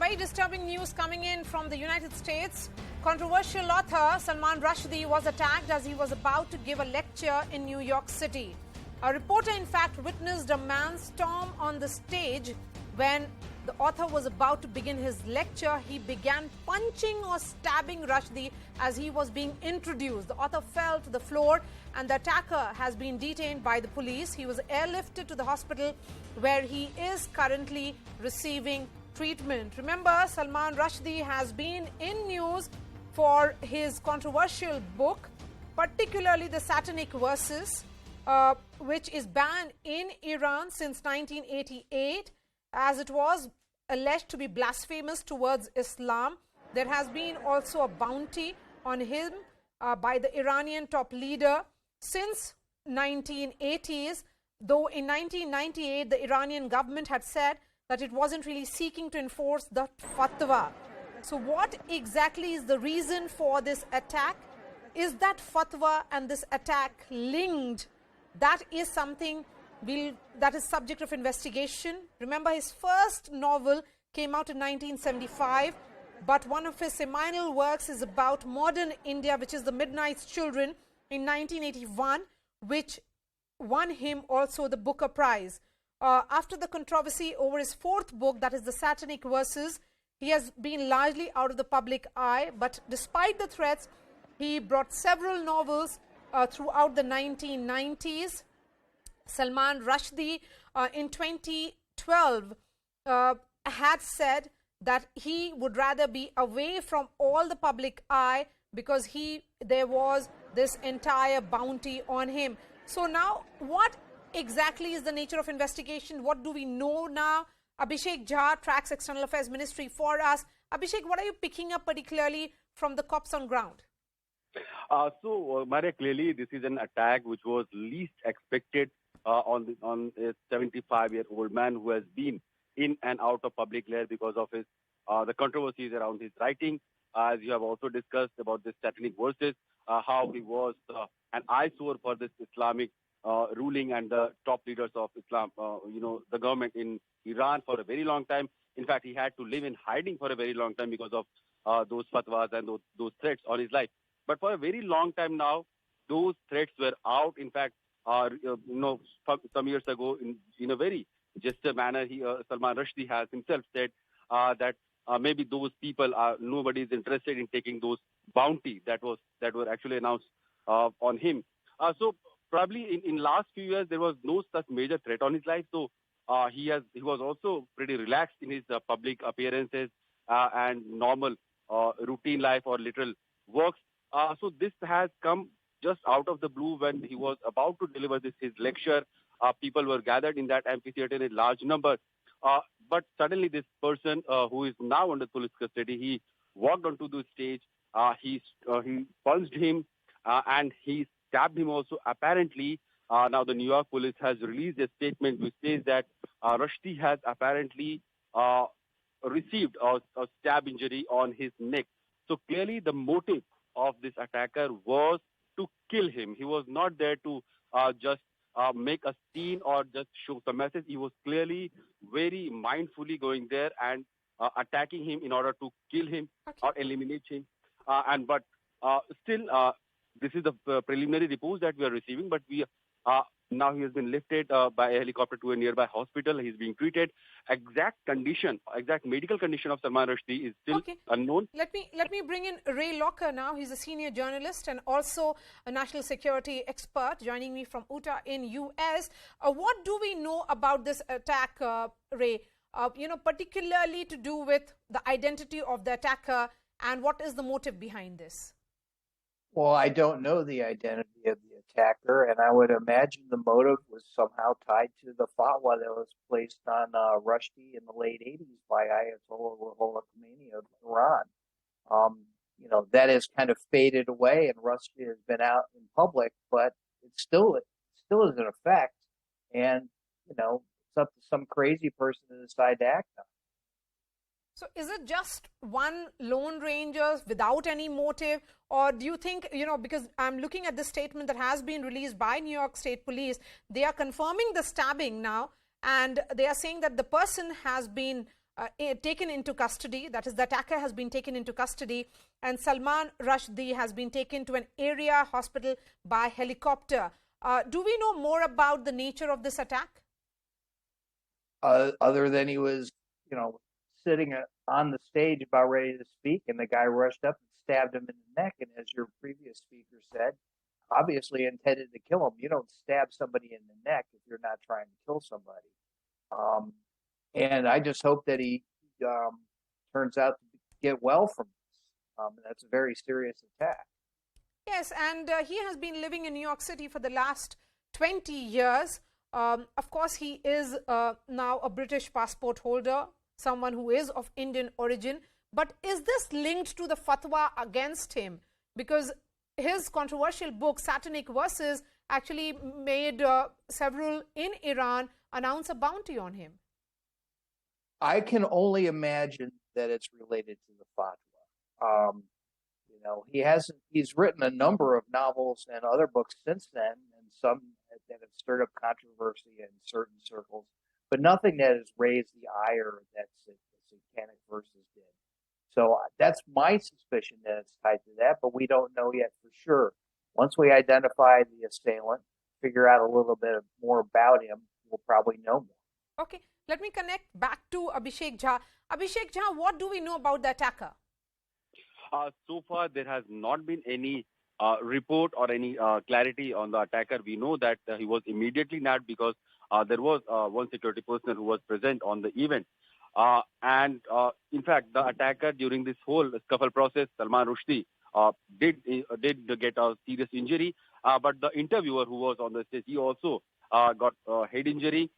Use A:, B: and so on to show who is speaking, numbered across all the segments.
A: very disturbing news coming in from the United States. Controversial author Salman Rushdie was attacked as he was about to give a lecture in New York City. A reporter, in fact, witnessed a man storm on the stage. When the author was about to begin his lecture, he began punching or stabbing Rushdie as he was being introduced. The author fell to the floor and the attacker has been detained by the police. He was airlifted to the hospital where he is currently receiving treatment. Remember, Salman Rushdie has been in news for his controversial book, particularly the Satanic Verses, which is banned in Iran since 1988, as it was alleged to be blasphemous towards Islam. There has been also a bounty on him by the Iranian top leader since 1980s, though in 1998 the Iranian government had said that it wasn't really seeking to enforce the fatwa. So what exactly is the reason for this attack? Is that fatwa and this attack linked? That is something that is subject of investigation. Remember, his first novel came out in 1975, but one of his seminal works is about modern India, which is The Midnight's Children, in 1981, which won him also the Booker Prize. After the controversy over his fourth book, that is The Satanic Verses, he has been largely out of the public eye, but despite the threats, he brought several novels throughout the 1990s. Salman Rushdie in 2012 had said that he would rather be away from all the public eye because there was this entire bounty on him. So now, what exactly is the nature of investigation? What do we know now? Abhishek Jha tracks External Affairs Ministry for us. Abhishek, what are you picking up particularly from the cops on ground?
B: Maria, clearly this is an attack which was least expected on a 75-year-old man who has been in and out of public glare because of his the controversies around his writing. As you have also discussed about the Satanic Verses, how he was an eyesore for this Islamic ruling and the top leaders of Islam, the government in Iran for a very long time. In fact, he had to live in hiding for a very long time because of those fatwas and those threats on his life. But for a very long time now, those threats were out. In fact, some years ago, in a very gesture manner, Salman Rushdie has himself said that maybe those people nobody is interested in taking those bounty that were actually announced on him. So probably in last few years there was no such major threat on his life. So he was also pretty relaxed in his public appearances and normal routine life or literal works. So this has come just out of the blue when he was about to deliver his lecture. People were gathered in that amphitheater in large numbers. But suddenly this person who is now under police custody, he walked onto the stage, he punched him and he stabbed him also. Apparently, now the New York police has released a statement which says that Rushdie has apparently received a stab injury on his neck. So clearly the motive of this attacker was to kill him. He was not there to just make a scene or just show some message. He was clearly very mindfully going there and attacking him in order to kill him or eliminate him. But still, this is the preliminary reports that we are receiving. But now he has been lifted by a helicopter to a nearby hospital. He's being treated. Exact medical condition of Salman Rushdie is still unknown.
A: Let me bring in Ray Locker now. He's a senior journalist and also a national security expert, joining me from Utah in US. What do we know about this attack, Ray? Particularly to do with the identity of the attacker and what is the motive behind this?
C: Well, I don't know the identity of the attacker, and I would imagine the motive was somehow tied to the fatwa that was placed on Rushdie in the late 80s by Ayatollah Ruhollah Khomeini of Iran. That has kind of faded away, and Rushdie has been out in public, but it still is in effect, and it's up to some crazy person to decide to act on it.
A: So is it just one lone ranger without any motive, or do you think, because I'm looking at the statement that has been released by New York State Police, they are confirming the stabbing now, and they are saying that the person has been taken into custody. That is, the attacker has been taken into custody, and Salman Rushdie has been taken to an area hospital by helicopter. Do we know more about the nature of this attack?
C: Other than he was, sitting on the stage about ready to speak, and the guy rushed up and stabbed him in the neck. And as your previous speaker said, obviously intended to kill him. You don't stab somebody in the neck if you're not trying to kill somebody. And I just hope that he turns out to get well from this. That's a very serious attack.
A: Yes, and he has been living in New York City for the last 20 years. Of course, he is now a British passport holder, someone who is of Indian origin. But is this linked to the fatwa against him? Because his controversial book, Satanic Verses, actually made several in Iran announce a bounty on him.
C: I can only imagine that it's related to the fatwa. He's written a number of novels and other books since then, and some that have stirred up controversy in certain circles, but nothing that has raised the ire that the Satanic Verses did. So that's my suspicion that it's tied to that, but we don't know yet for sure. Once we identify the assailant, figure out a little bit more about him, we'll probably know more.
A: Okay, let me connect back to Abhishek Jha. Abhishek Jha, what do we know about the attacker?
B: So far, there has not been any report or any clarity on the attacker. We know that he was immediately nabbed because there was one security personnel who was present on the event. In fact, the attacker during this whole scuffle process, Salman Rushdie, did get a serious injury. But the interviewer who was on the stage, he also got a head injury.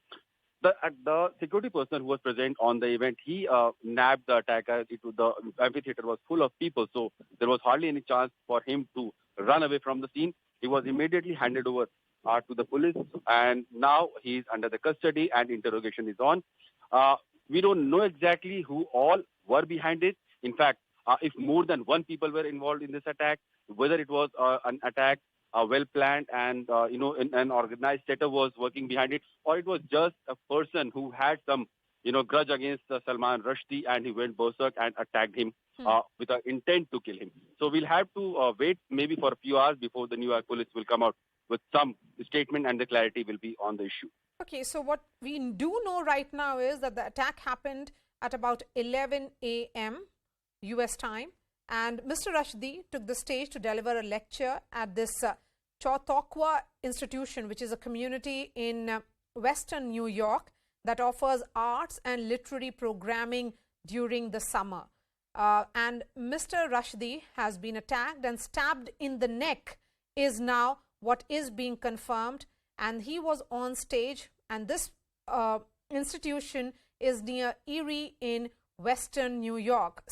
B: The security person who was present on the event, he nabbed the attacker. The amphitheater was full of people, so there was hardly any chance for him to run away from the scene. He was immediately handed over to the police, and now he is under the custody and interrogation is on. We don't know exactly who all were behind it. In fact, if more than one people were involved in this attack, whether it was an attack well planned and an organized setup was working behind it, or it was just a person who had some grudge against Salman Rushdie and he went berserk and attacked him with an intent to kill him. So we'll have to wait maybe for a few hours before the New York police will come out with some statement and the clarity will be on the issue.
A: Okay, so what we do know right now is that the attack happened at about 11 a.m. US time, and Mr. Rushdie took the stage to deliver a lecture at this Chautauqua Institution, which is a community in Western New York that offers arts and literary programming during the summer. And Mr. Rushdie has been attacked and stabbed in the neck is now what is being confirmed, and he was on stage, and this institution is near Erie in Western New York.